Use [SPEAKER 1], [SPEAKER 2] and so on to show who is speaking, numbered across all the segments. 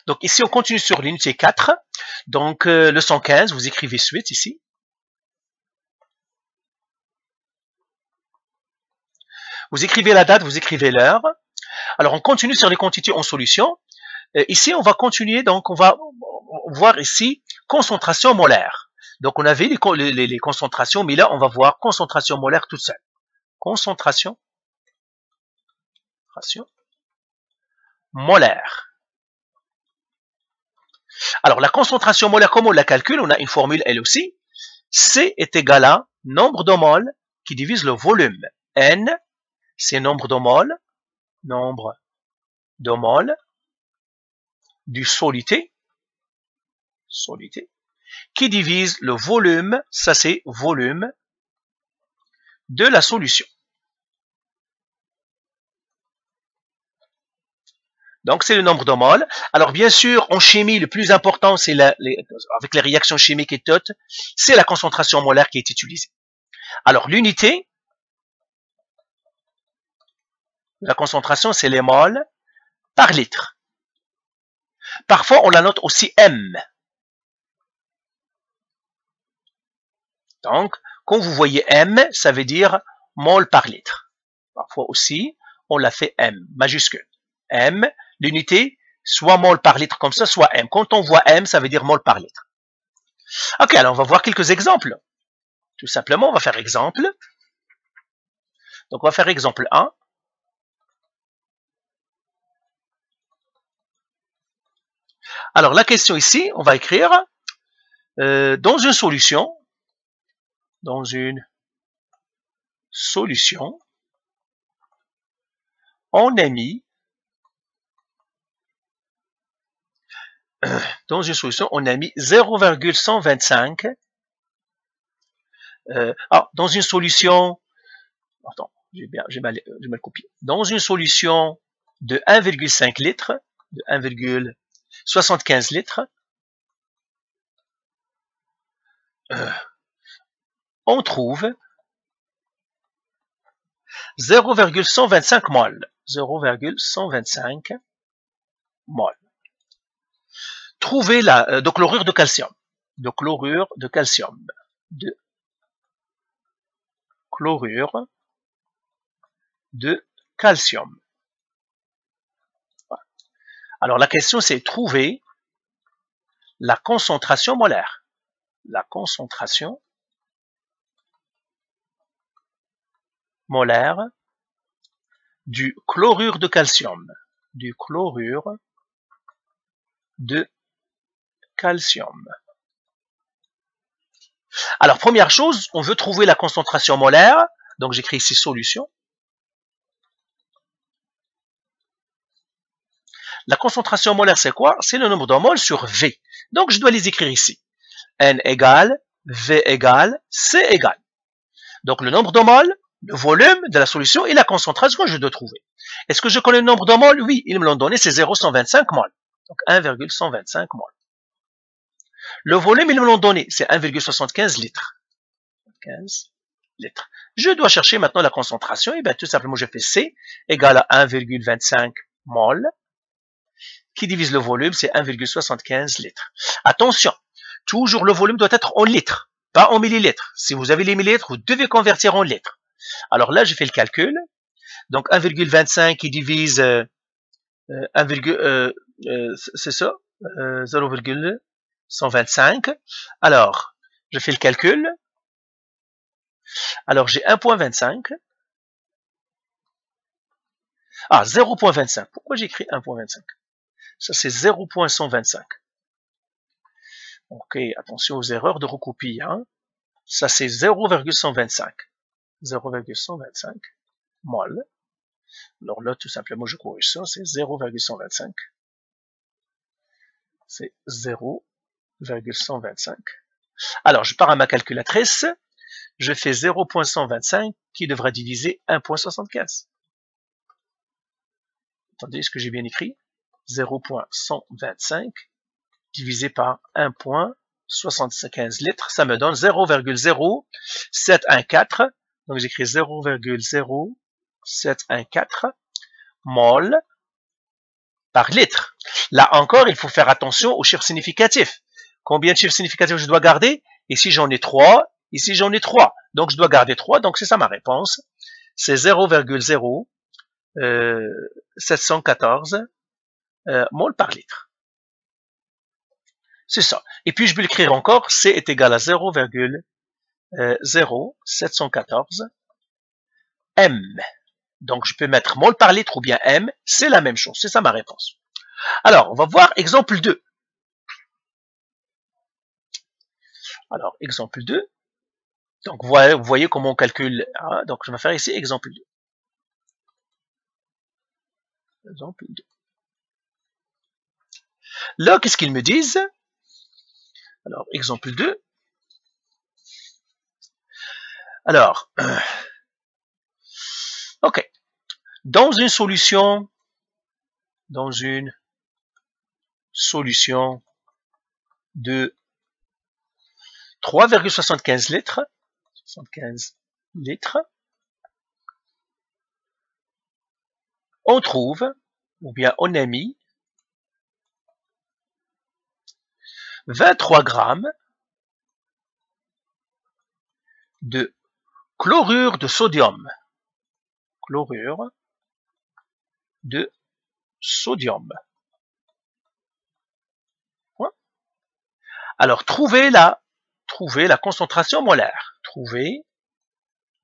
[SPEAKER 1] Donc ici, on continue sur l'unité 4. Donc le 115, vous écrivez suite ici. Vous écrivez la date, vous écrivez l'heure. Alors on continue sur les quantités en solution. Ici, on va continuer, donc on va voir ici concentration molaire. Donc on avait les concentrations, mais là on va voir concentration molaire toute seule. Concentration molaire. Alors la concentration molaire, comment on la calcule? On a une formule elle aussi. C est égal à nombre de moles qui divise le volume. N, c'est nombre de moles du soluté, qui divise le volume, ça c'est volume de la solution. Donc c'est le nombre de moles. Alors bien sûr, en chimie, le plus important, c'est avec les réactions chimiques et toutes, c'est la concentration molaire qui est utilisée. Alors l'unité, la concentration, c'est les moles par litre. Parfois, on la note aussi M. Donc, quand vous voyez M, ça veut dire mol par litre. Parfois aussi, on la fait M, majuscule. M, l'unité, soit mol par litre comme ça, soit M. Quand on voit M, ça veut dire mol par litre. Ok, alors on va voir quelques exemples. Tout simplement, on va faire exemple. Donc, on va faire exemple 1. Alors, la question ici, on va écrire dans une solution, on a mis dans une solution, on a mis 0,125. Dans une solution, attends, j'ai mal copié. Dans une solution de 1,5 litres, de 1,75 litres, on trouve 0,125 mol. 0,125 mol. Trouvez de chlorure de calcium. De chlorure de calcium. De chlorure de calcium. Voilà. Alors la question c'est trouver la concentration molaire. La concentration molaire du chlorure de calcium. Du chlorure de calcium. Alors, première chose, on veut trouver la concentration molaire. Donc, j'écris ici solution. La concentration molaire, c'est quoi? C'est le nombre de moles sur V. Donc, je dois les écrire ici. N égale, V égale, C égale. Donc, le nombre de moles, le volume de la solution et la concentration que je dois trouver. Est-ce que je connais le nombre de moles? Oui, ils me l'ont donné, c'est 0,125 moles. Donc, 1,125 moles. Le volume, ils me l'ont donné, c'est 1,75 litres. 15 litres. Je dois chercher maintenant la concentration, et bien tout simplement je fais C égale à 1,25 mol, qui divise le volume, c'est 1,75 litres. Attention, toujours le volume doit être en litres, pas en millilitres. Si vous avez les millilitres, vous devez convertir en litres. Alors là, je fais le calcul. Donc 1,25 qui divise c'est ça, 0,125. Alors, je fais le calcul. Alors, j'ai 1,25. 0,25. Pourquoi j'écris 1,25? Ça, c'est 0,125. Ok, attention aux erreurs de recopie. Hein. Ça, c'est 0,125. 0,125 mol. Alors là, tout simplement, je corrige ça. C'est 0,125. C'est 0,125. Alors, je pars à ma calculatrice. Je fais 0,125 qui devra diviser 1,75. Attendez, est-ce que j'ai bien écrit? 0,125 divisé par 1,75 litres, ça me donne 0,0714. Donc j'écris 0,0714 mol par litre. Là encore, il faut faire attention aux chiffres significatifs. Combien de chiffres significatifs je dois garder? Ici, j'en ai 3. Ici, j'en ai 3. Donc, je dois garder 3. Donc, c'est ça ma réponse. C'est 0,0714 mol par litre. C'est ça. Et puis, je vais l'écrire encore. C est égal à 0,0714 M. Donc, je peux mettre mol par litre ou bien M. C'est la même chose. C'est ça ma réponse. Alors, on va voir exemple 2. Alors, exemple 2. Donc, vous voyez comment on calcule. Hein? Donc, je vais faire ici exemple 2. Exemple 2. Là, qu'est-ce qu'ils me disent? Alors, exemple 2. Alors, ok. Dans une solution de 3,75 litres, 75 litres, on trouve, ou bien on a mis 23 grammes de chlorure de sodium. Chlorure de sodium. Alors, trouvez la concentration molaire. Trouvez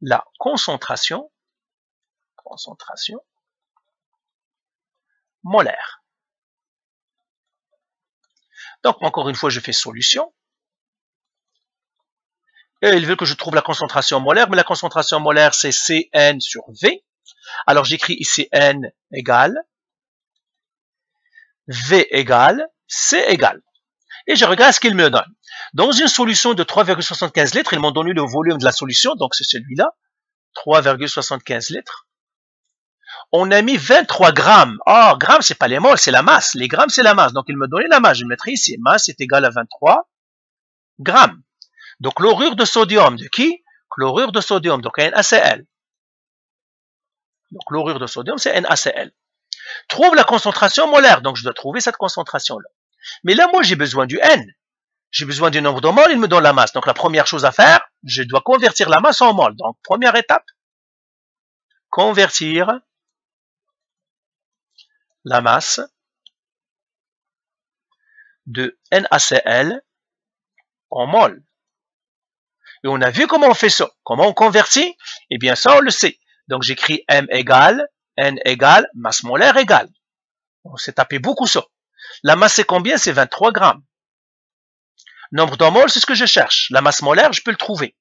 [SPEAKER 1] la concentration molaire. Donc, encore une fois, je fais solution. Et il veut que je trouve la concentration molaire, mais la concentration molaire, c'est Cn sur V. Alors, j'écris ici N égale, V égale, C égale. Et je regarde ce qu'il me donne. Dans une solution de 3,75 litres, ils m'ont donné le volume de la solution, donc c'est celui-là, 3,75 litres. On a mis 23 grammes. Oh, grammes, c'est pas les moles, c'est la masse. Les grammes, c'est la masse. Donc, il me donnait la masse. Je mettrai ici, masse est égale à 23 grammes. Donc, chlorure de sodium, de qui? Chlorure de sodium, donc NaCl. Donc, chlorure de sodium, c'est NaCl. Trouve la concentration molaire. Donc, je dois trouver cette concentration-là. Mais là, moi, j'ai besoin du N. J'ai besoin du nombre de moles, il me donne la masse. Donc, la première chose à faire, je dois convertir la masse en moles. Donc, première étape, convertir la masse de NaCl en moles. Et on a vu comment on fait ça. Comment on convertit? Eh bien, ça, on le sait. Donc, j'écris M égale, N égale, masse molaire égale. On s'est tapé beaucoup ça. La masse, c'est combien? C'est 23 grammes. Nombre de moles, c'est ce que je cherche. La masse molaire, je peux le trouver.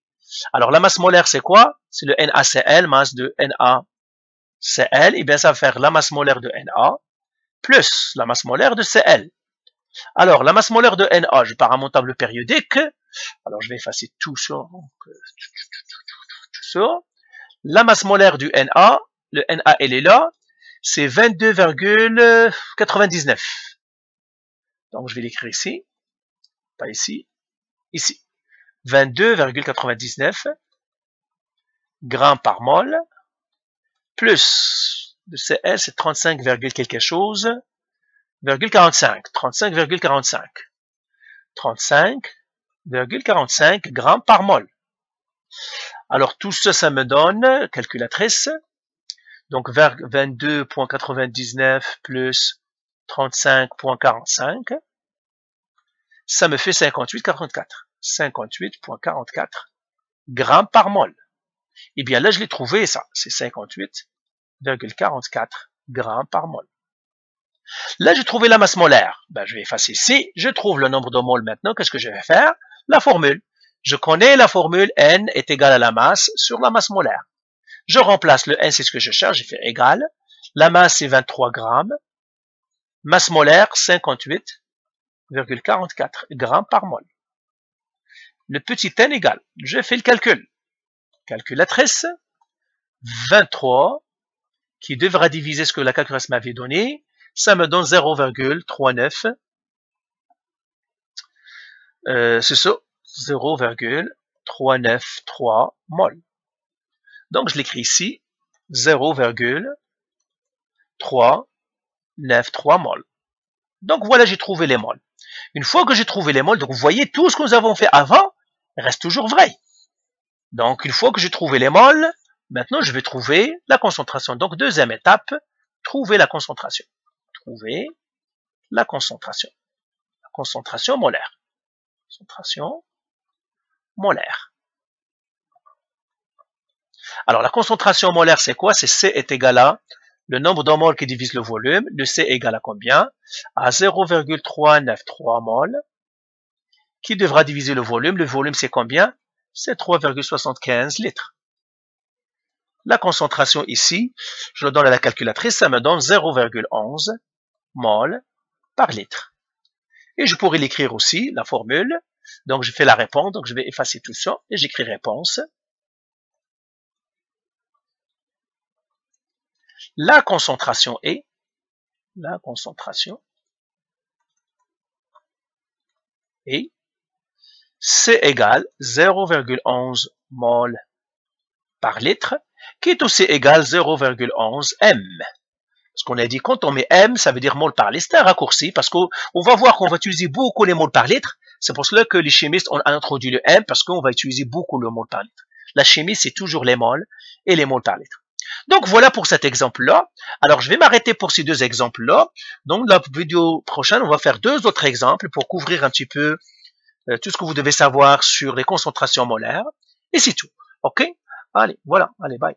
[SPEAKER 1] Alors, la masse molaire, c'est quoi? C'est le NaCl, masse de NaCl. Eh bien, ça va faire la masse molaire de Na plus la masse molaire de Cl. Alors, la masse molaire de Na, je pars à mon tableau périodique. Alors, je vais effacer tout ça. Tout ça. La masse molaire du Na, le Na, elle est là, c'est 22,99. Donc, je vais l'écrire ici. Pas ici. Ici. 22,99 grammes par mol, plus le Cl, c'est 35, quelque chose, 45, 35,45. 35,45 grammes par mol. Alors, tout ça, ça me donne, calculatrice, donc 22,99 plus 35,45, ça me fait 58,44. 58,44 grammes par mol. Eh bien, là, je l'ai trouvé, ça. C'est 58,44 grammes par mol. Là, j'ai trouvé la masse molaire. Ben, je vais effacer ici. Je trouve le nombre de moles maintenant. Qu'est-ce que je vais faire? La formule. Je connais la formule N est égale à la masse sur la masse molaire. Je remplace le N, c'est ce que je cherche. J'ai fait égal. La masse, c'est 23 grammes. Masse molaire, 58,44 grammes par mol. Le petit N égale. Je fais le calcul. Calculatrice. 23 qui devra diviser ce que la calculatrice m'avait donné. Ça me donne 0,39. C'est ça. 0,393 mol. Donc, je l'écris ici. 0,393 9,3 moles. Donc voilà, j'ai trouvé les moles. Une fois que j'ai trouvé les moles, donc vous voyez, tout ce que nous avons fait avant reste toujours vrai. Donc une fois que j'ai trouvé les moles, maintenant je vais trouver la concentration. Donc deuxième étape, trouver la concentration. Trouver la concentration. La concentration molaire. Concentration molaire. Alors la concentration molaire, c'est quoi? C'est C est égal à le nombre de moles qui divise le volume. Le C est égal à combien? À 0,393 moles qui devra diviser le volume. Le volume, c'est combien? C'est 3,75 litres. La concentration ici, je le donne à la calculatrice, ça me donne 0,11 moles par litre. Et je pourrais l'écrire aussi, la formule. Donc, je fais la réponse, donc je vais effacer tout ça et j'écris réponse. La concentration est C égale 0,11 mol par litre, qui est aussi égal 0,11 m. Parce qu'on a dit, quand on met m, ça veut dire mol par litre. C'est un raccourci, parce qu'on va voir qu'on va utiliser beaucoup les mols par litre. C'est pour cela que les chimistes ont introduit le m, parce qu'on va utiliser beaucoup le mol par litre. La chimie, c'est toujours les mols et les mols par litre. Donc voilà pour cet exemple-là. Alors je vais m'arrêter pour ces deux exemples-là. Donc la vidéo prochaine, on va faire deux autres exemples pour couvrir un petit peu tout ce que vous devez savoir sur les concentrations molaires. Et c'est tout. OK? Allez, voilà. Allez, bye.